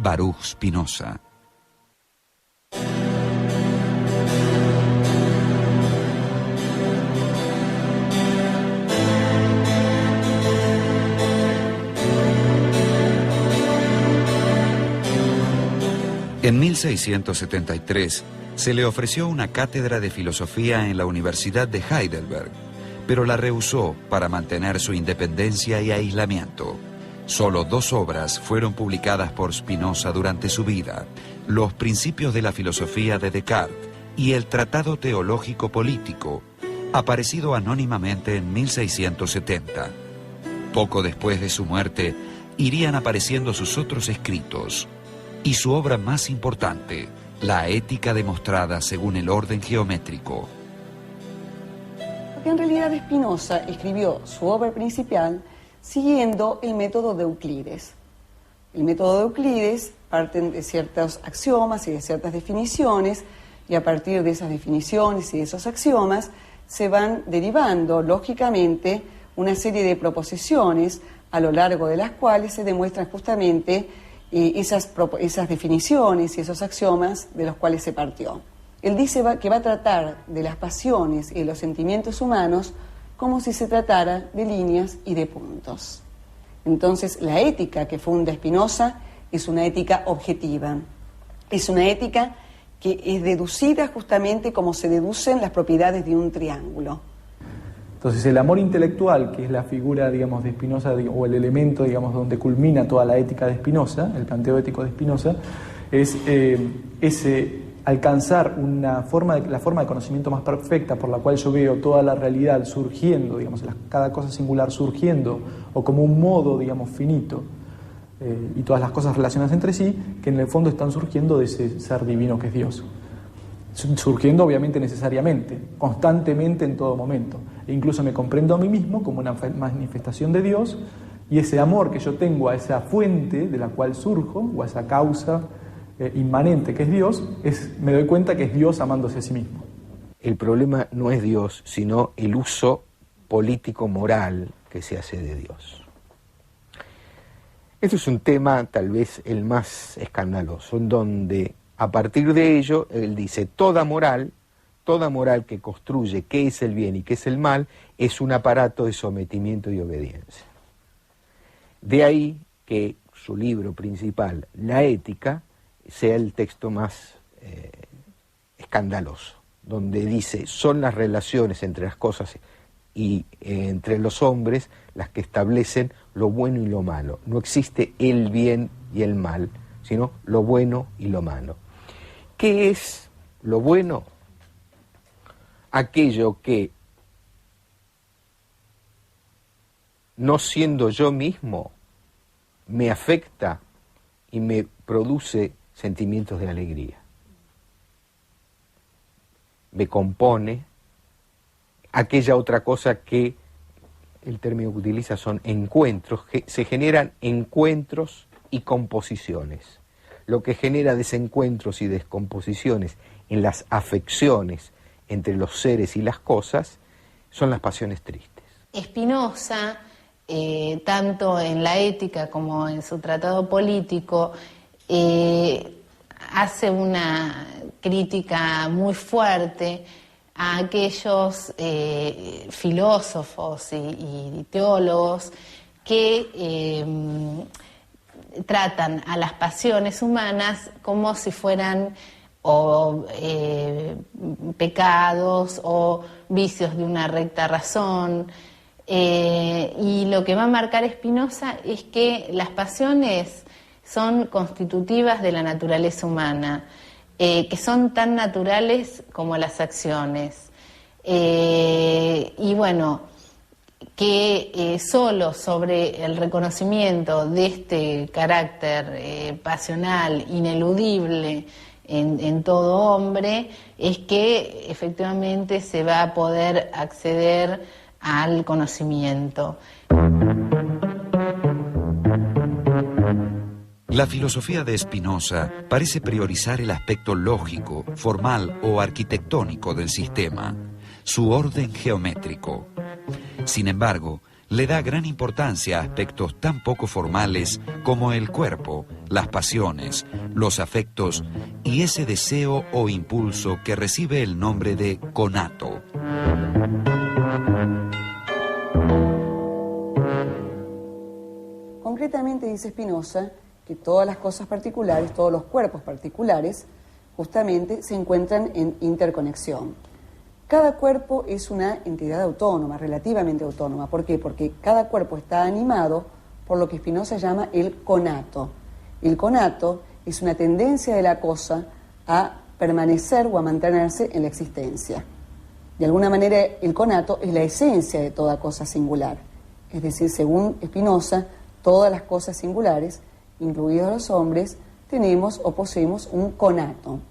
Baruch Spinoza. En 1673 se le ofreció una cátedra de filosofía en la Universidad de Heidelberg, pero la rehusó para mantener su independencia y aislamiento. Solo 2 obras fueron publicadas por Spinoza durante su vida: Los principios de la filosofía de Descartes y el Tratado Teológico Político, aparecido anónimamente en 1670. Poco después de su muerte, irían apareciendo sus otros escritos, y su obra más importante, La ética demostrada según el orden geométrico. Porque en realidad Spinoza escribió su obra principal siguiendo el método de Euclides. El método de Euclides parte de ciertos axiomas y de ciertas definiciones, y a partir de esas definiciones y de esos axiomas se van derivando, lógicamente, una serie de proposiciones a lo largo de las cuales se demuestran justamente esas definiciones y esos axiomas de los cuales se partió. Él dice que va a tratar de las pasiones y de los sentimientos humanos como si se tratara de líneas y de puntos. Entonces, la ética que funda Spinoza es una ética objetiva. Es una ética que es deducida justamente como se deducen las propiedades de un triángulo. Entonces, el amor intelectual, que es la figura, digamos, de Spinoza, o el elemento, digamos, donde culmina toda la ética de Spinoza, el planteo ético de Spinoza, es ese alcanzar la forma de conocimiento más perfecta por la cual yo veo toda la realidad surgiendo, digamos, cada cosa singular surgiendo, o como un modo, digamos, finito, y todas las cosas relacionadas entre sí, que en el fondo están surgiendo de ese ser divino que es Dios. Surgiendo obviamente necesariamente, constantemente en todo momento. E incluso me comprendo a mí mismo como una manifestación de Dios, y ese amor que yo tengo a esa fuente de la cual surjo, o a esa causa inmanente que es Dios, me doy cuenta que es Dios amándose a sí mismo. El problema no es Dios, sino el uso político-moral que se hace de Dios. Esto es un tema tal vez el más escandaloso, en donde a partir de ello él dice toda moral que construye qué es el bien y qué es el mal es un aparato de sometimiento y obediencia. De ahí que su libro principal, La ética, sea el texto más escandaloso, donde dice son las relaciones entre las cosas y entre los hombres las que establecen lo bueno y lo malo. No existe el bien y el mal, sino lo bueno y lo malo. ¿Qué es lo bueno? Aquello que, no siendo yo mismo, me afecta y me produce sentimientos de alegría. Me compone. Aquella otra cosa que el término que utiliza son encuentros, que se generan encuentros y composiciones. Lo que genera desencuentros y descomposiciones en las afecciones entre los seres y las cosas son las pasiones tristes. Spinoza, tanto en la ética como en su tratado político, hace una crítica muy fuerte a aquellos filósofos y teólogos que tratan a las pasiones humanas como si fueran pecados o vicios de una recta razón. Y lo que va a marcar Spinoza es que las pasiones son constitutivas de la naturaleza humana, que son tan naturales como las acciones. Y bueno, que solo sobre el reconocimiento de este carácter pasional, ineludible en todo hombre, es que efectivamente se va a poder acceder al conocimiento. La filosofía de Spinoza parece priorizar el aspecto lógico, formal o arquitectónico del sistema, su orden geométrico. Sin embargo, le da gran importancia a aspectos tan poco formales como el cuerpo, las pasiones, los afectos y ese deseo o impulso que recibe el nombre de conato. Concretamente dice Spinoza que todas las cosas particulares, todos los cuerpos particulares, justamente se encuentran en interconexión. Cada cuerpo es una entidad autónoma, relativamente autónoma. ¿Por qué? Porque cada cuerpo está animado por lo que Spinoza llama el conato. El conato es una tendencia de la cosa a permanecer o a mantenerse en la existencia. De alguna manera, el conato es la esencia de toda cosa singular. Es decir, según Spinoza, todas las cosas singulares, incluidos los hombres, tenemos o poseemos un conato.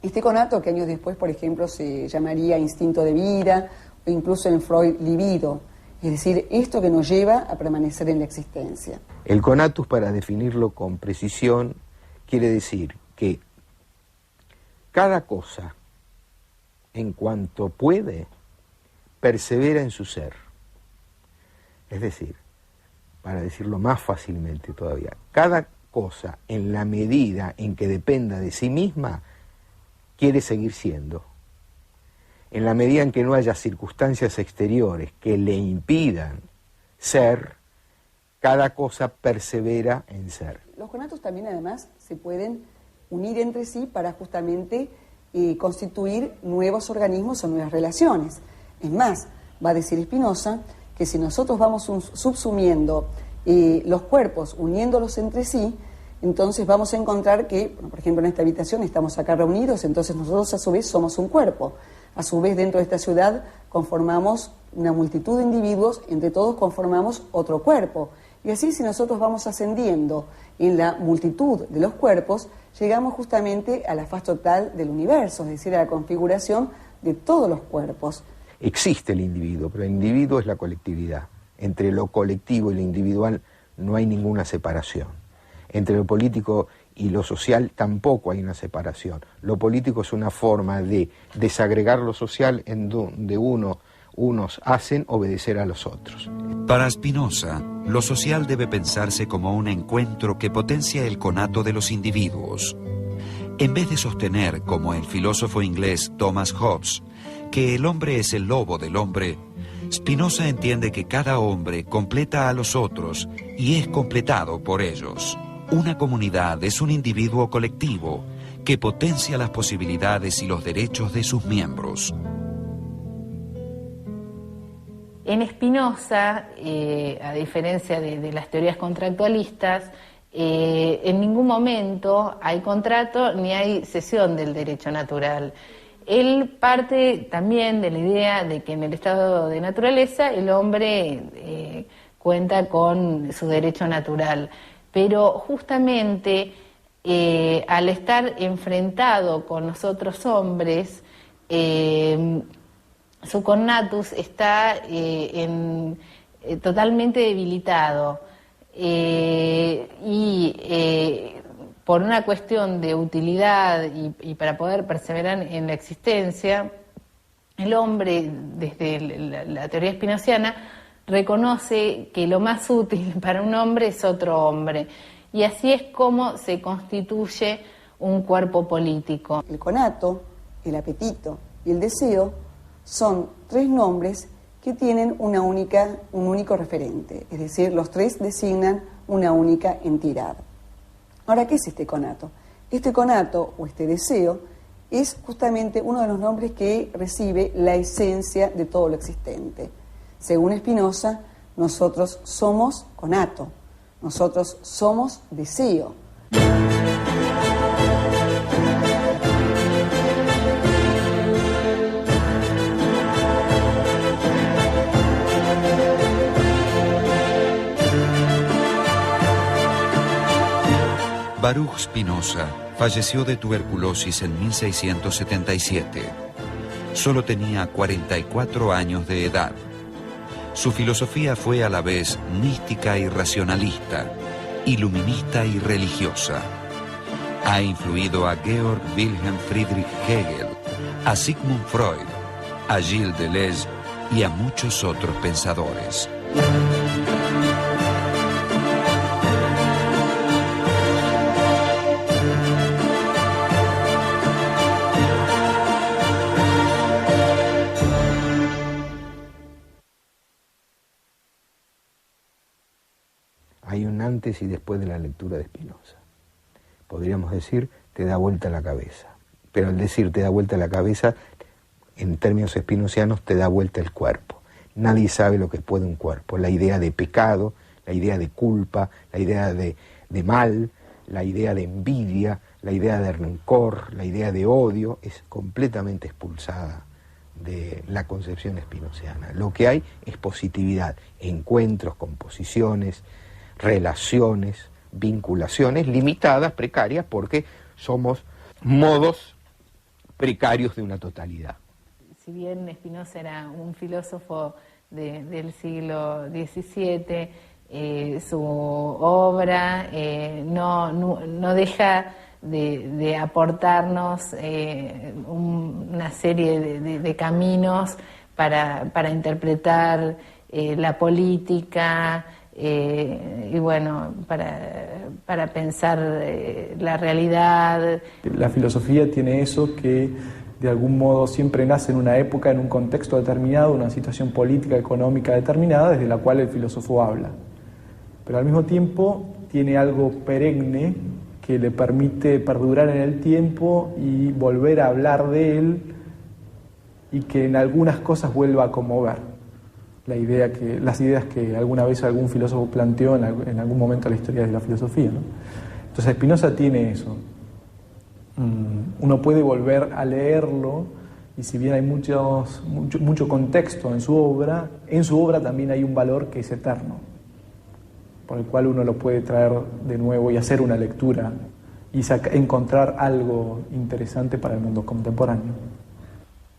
Este conato, que años después, por ejemplo, se llamaría instinto de vida, o incluso en Freud, libido, es decir, esto que nos lleva a permanecer en la existencia. El conatus, para definirlo con precisión, quiere decir que cada cosa, en cuanto puede, persevera en su ser. Es decir, para decirlo más fácilmente todavía, cada cosa, en la medida en que dependa de sí misma, quiere seguir siendo. En la medida en que no haya circunstancias exteriores que le impidan ser, cada cosa persevera en ser. Los conatos también, además, se pueden unir entre sí para justamente constituir nuevos organismos o nuevas relaciones. Es más, va a decir Spinoza que si nosotros vamos subsumiendo los cuerpos, uniéndolos entre sí, entonces vamos a encontrar que, bueno, por ejemplo, en esta habitación estamos acá reunidos, entonces nosotros a su vez somos un cuerpo. A su vez, dentro de esta ciudad conformamos una multitud de individuos, entre todos conformamos otro cuerpo. Y así, si nosotros vamos ascendiendo en la multitud de los cuerpos, llegamos justamente a la faz total del universo, es decir, a la configuración de todos los cuerpos. Existe el individuo, pero el individuo es la colectividad. Entre lo colectivo y lo individual no hay ninguna separación. Entre lo político y lo social tampoco hay una separación. Lo político es una forma de desagregar lo social en donde unos hacen obedecer a los otros. Para Spinoza, lo social debe pensarse como un encuentro que potencia el conato de los individuos. En vez de sostener, como el filósofo inglés Thomas Hobbes, que el hombre es el lobo del hombre, Spinoza entiende que cada hombre completa a los otros y es completado por ellos. Una comunidad es un individuo colectivo que potencia las posibilidades y los derechos de sus miembros. En Spinoza, a diferencia de las teorías contractualistas, en ningún momento hay contrato ni hay cesión del derecho natural. Él parte también de la idea de que en el estado de naturaleza el hombre cuenta con su derecho natural, pero justamente al estar enfrentado con los otros hombres, su cognatus está totalmente debilitado por una cuestión de utilidad y para poder perseverar en la existencia, el hombre, desde la teoría spinoziana, reconoce que lo más útil para un hombre es otro hombre. Y así es como se constituye un cuerpo político. El conato, el apetito y el deseo son tres nombres que tienen un único referente, es decir, los tres designan una única entidad. Ahora, ¿qué es este conato? Este conato o este deseo es justamente uno de los nombres que recibe la esencia de todo lo existente. Según Spinoza, nosotros somos conato, nosotros somos deseo. Baruch Spinoza falleció de tuberculosis en 1677. Solo tenía 44 años de edad. Su filosofía fue a la vez mística y racionalista, iluminista y religiosa. Ha influido a Georg Wilhelm Friedrich Hegel, a Sigmund Freud, a Gilles Deleuze y a muchos otros pensadores. Hay un antes y después de la lectura de Spinoza. Podríamos decir, te da vuelta la cabeza. Pero al decir te da vuelta la cabeza, en términos espinocianos, te da vuelta el cuerpo. Nadie sabe lo que puede un cuerpo. La idea de pecado, la idea de culpa, la idea de mal, la idea de envidia, la idea de rencor, la idea de odio, es completamente expulsada de la concepción espinociana. Lo que hay es positividad, encuentros, composiciones, relaciones, vinculaciones limitadas, precarias, porque somos modos precarios de una totalidad. Si bien Spinoza era un filósofo del siglo XVII, su obra no deja de aportarnos una serie de caminos para interpretar la política, y bueno, para pensar la realidad. La filosofía tiene eso que de algún modo siempre nace en una época, en un contexto determinado, una situación política, económica determinada, desde la cual el filósofo habla. Pero al mismo tiempo tiene algo perenne que le permite perdurar en el tiempo y volver a hablar de él, y que en algunas cosas vuelva a conmover. Las ideas que alguna vez algún filósofo planteó en algún momento de la historia de la filosofía, ¿no? Entonces Spinoza tiene eso. Uno puede volver a leerlo, y si bien hay mucho contexto en su obra también hay un valor que es eterno, por el cual uno lo puede traer de nuevo y hacer una lectura y encontrar algo interesante para el mundo contemporáneo.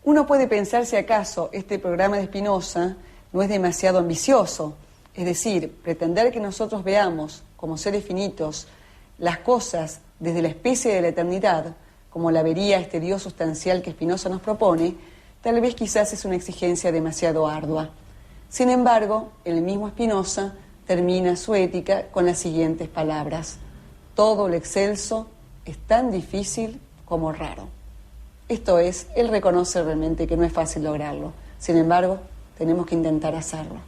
Uno puede pensar si acaso este programa de Spinoza no es demasiado ambicioso, es decir, pretender que nosotros veamos como seres finitos las cosas desde la especie de la eternidad, como la vería este Dios sustancial que Spinoza nos propone, tal vez quizás es una exigencia demasiado ardua. Sin embargo, el mismo Spinoza termina su ética con las siguientes palabras: todo lo excelso es tan difícil como raro. Esto es, él reconoce realmente que no es fácil lograrlo. Sin embargo, tenemos que intentar hacerlo.